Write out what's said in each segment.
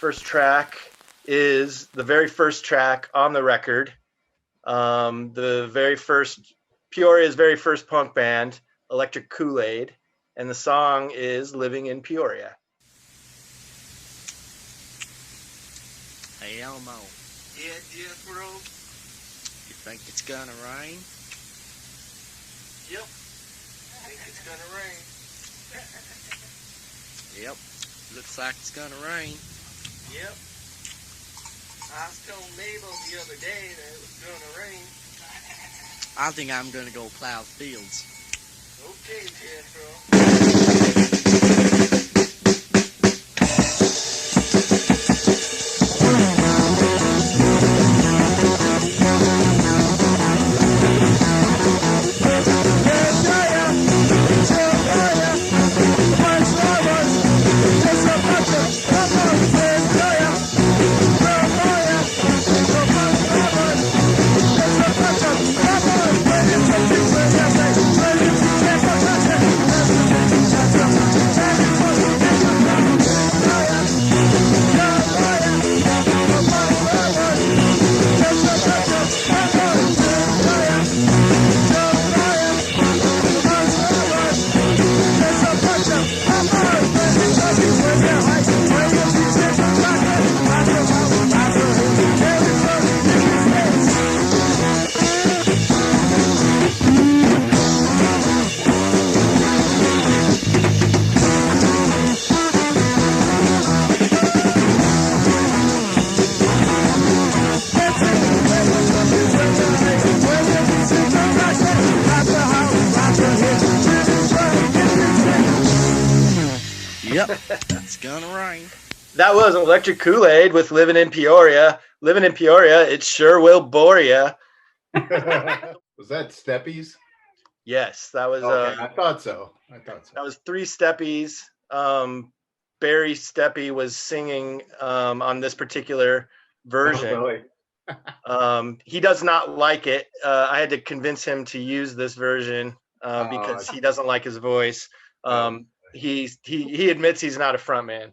first track is the very first track on the record. Peoria's very first punk band, Electric Kool-Aid, and the song is Living in Peoria. Hey Elmo. Yeah, bro. You think it's gonna rain? Yep. I think it's gonna rain. Yep. Looks like it's gonna rain. Yep. I was telling Mabel the other day that it was gonna rain. I think I'm gonna go plow the fields. Okay, Jethro. Yep. It's gonna rain. That was Electric Kool-Aid with Living in Peoria. Living in Peoria, it sure will bore ya. Was that Steppies? Yes, that was. Okay, I thought so. That was Three Steppies. Barry Steppy was singing on this particular version. Oh, really? He does not like it. I had to convince him to use this version because he doesn't like his voice. He admits he's not a front man.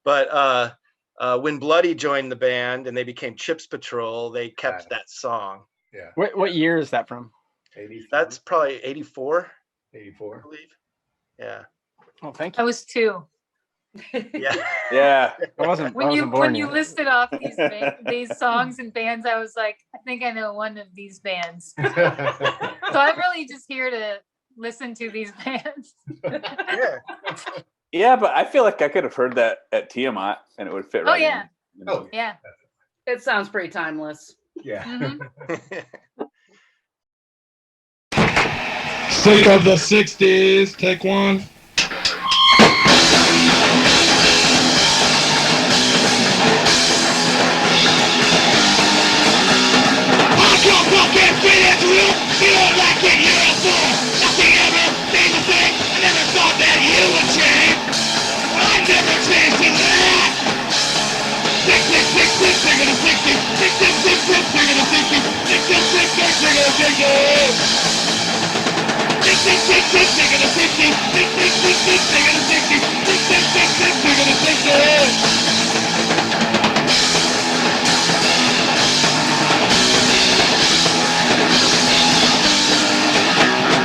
But when Bloody joined the band and they became Chips Patrol, they kept that song. Yeah. What year is that from? 84? That's probably 84. 84. I believe. Yeah. Oh, thank you. I was 2. Yeah. Yeah. I wasn't When born you yet. listed off these songs and bands, I was like, I think I know one of these bands. So I'm really just here to listen to these bands. Yeah. Yeah, but I feel like I could have heard that at Tiamat and it would fit right yeah. in. You know? Yeah. It sounds pretty timeless. Yeah. Sick of the 60s. Take one.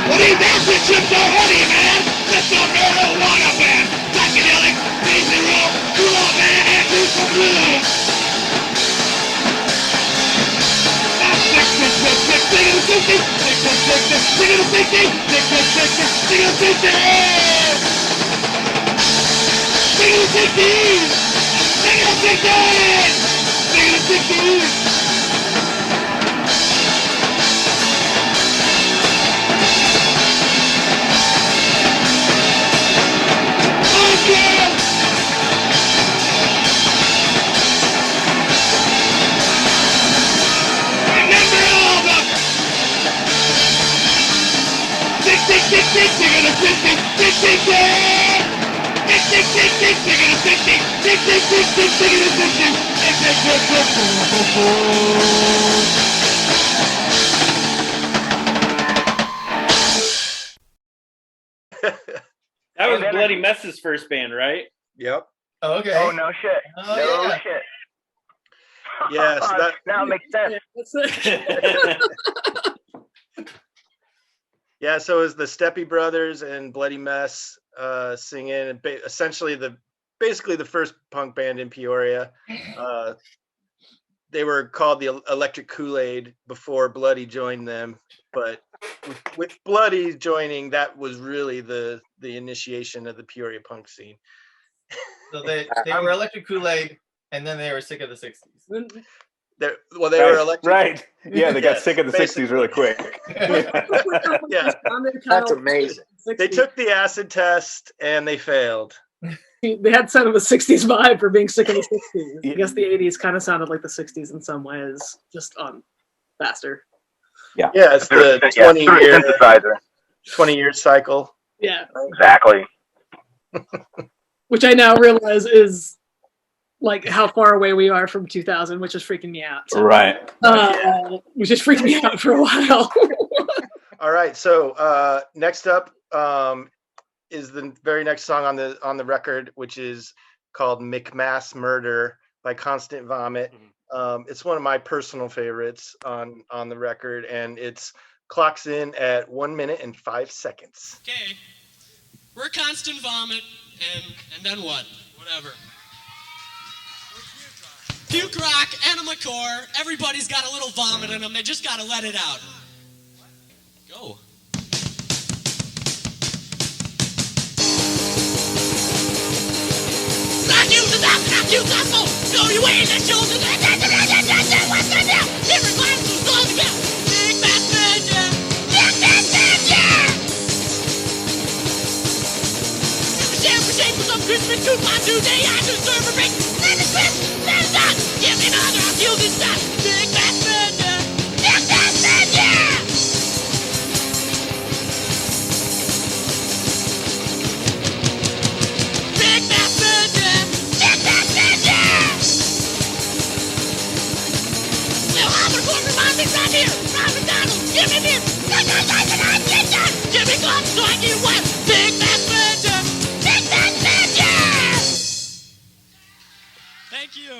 Well, these acid chips are honey, man. That's a marijuana band. Psychedelic, crazy roll, cool old man, and do some blues. That was Bloody Mess's first band, right? Yep. Oh, okay. Oh, no shit. Oh, no yeah. shit. Yeah, so that now it makes sense. yeah, so it was the Steppy Brothers and Bloody Mess singing, and essentially basically the first punk band in Peoria. They were called the Electric Kool-Aid before Bloody joined them, but with Bloody joining, that was really the initiation of the Peoria punk scene. So they were Electric Kool-Aid, and then they were sick of the 60s. They were electric. Right. Yeah, they got Yes, sick of the 60s really quick. Yeah. That's amazing. They took the acid test and they failed. They had kind of a 60s vibe for being sick of the 60s. I guess the 80s kind of sounded like the 60s in some ways, just on faster. Yeah. Yeah, it's the 20-year cycle. Yeah. Exactly. Which I now realize is like how far away we are from 2000, which is freaking me out. So, right. Which just freaked me out for a while. All right, so next up is the very next song on the record, which is called McMassMurder by Constant Vomit. It's one of my personal favorites on the record, and it's clocks in at 1 minute and 5 seconds. Okay, we're Constant Vomit, and then what? Whatever. Puke rock, enema core, everybody's got a little vomit in them, they just gotta let it out. Go. Knock you to death, knock you gospel, throw you in the shoulder, what's that now? Everybody who's on the ground, big fat ninja, big fat ninja! Share for shape for some Christmas coupon today, I deserve a break, let it quit, let it done, give me another, I'll kill this time, big fat ninja, big fat ninja! Big fat ninja, big fat ninja! Now I'm gonna put my things right here, Ron McDonald, give me this, give me gloves so I can wipe, big fat ninja, big fat ninja! Thank you.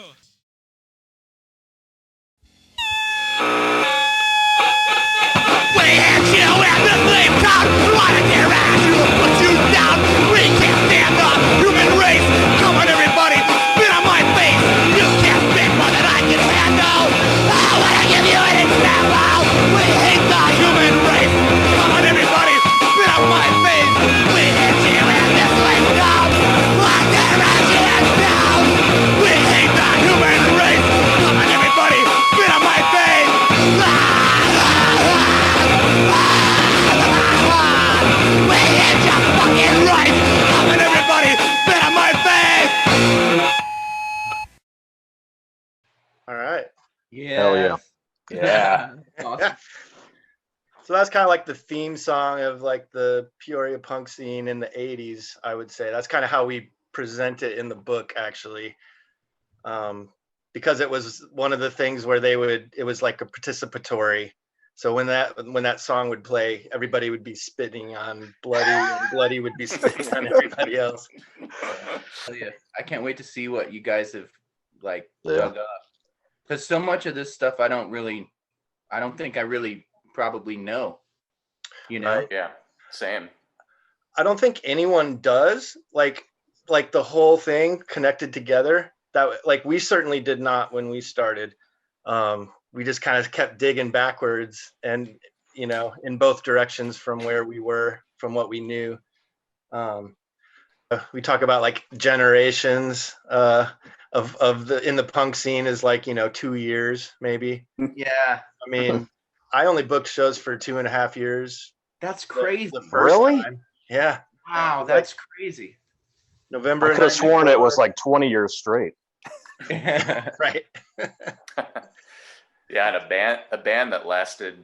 We have you at the flame top. Wanna get around you, put you down. We can't stand the human race. Come on, everybody, spit on my face. You can't spit more than I can handle. I wanna give you an example. We hate the human race. Come on, everybody, spit on my face. We hate you at this flame top. Wanna get around you and down. We hate the human race. Come on, everybody, spit on my face. We hit your fucking right! Come on, everybody! Spit on my face! All right. Yeah. Hell yeah. Yeah. Yeah. So that's kind of like the theme song of like the Peoria punk scene in the 80s, I would say. That's kind of how we present it in the book, actually. Because it was one of the things where it was like a participatory. So when that song would play, everybody would be spitting on Bloody, and Bloody would be spitting on everybody else. Yeah, I can't wait to see what you guys have dug up. Because so much of this stuff I don't think I really probably know. You know? Yeah, same. I don't think anyone does like the whole thing connected together. That like we certainly did not when we started. We just kind of kept digging backwards and, in both directions from where we were, from what we knew. We talk about like generations in the punk scene is like, 2 years, maybe. Yeah. I mean, I only booked shows for 2.5 years. That's crazy. The first time. Yeah. Wow, that's crazy. November. I could have sworn it was like 20 years straight. Right. Yeah, and a band that lasted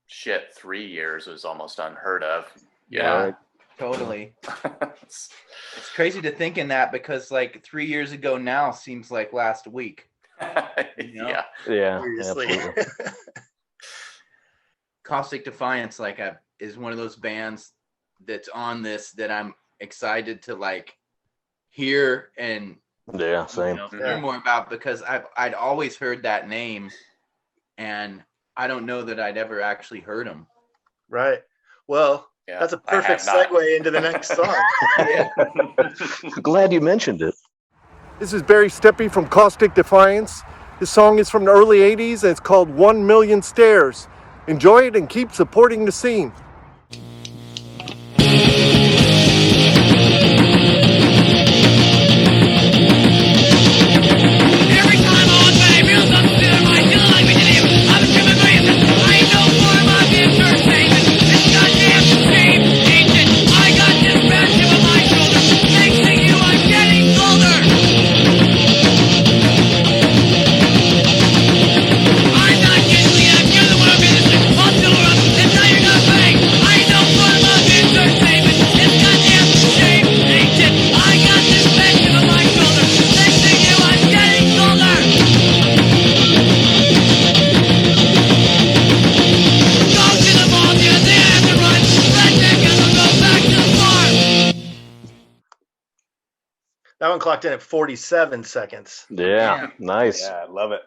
3 years was almost unheard of. Yeah, totally. It's crazy to think in that because like 3 years ago now seems like last week. Yeah. Seriously. Caustic Defiance is one of those bands that's on this that I'm excited to hear and same. hear more about, because I'd always heard that name, and I don't know that I'd ever actually heard him. Right. Well, that's a perfect segue into the next song. Glad you mentioned it. This is Barry Steppy from Caustic, Defiance. This song is from the early 80s and it's called 1 Million Stairs. Enjoy it and keep supporting the scene. That one clocked in at 47 seconds. Yeah, nice. Yeah, I love it.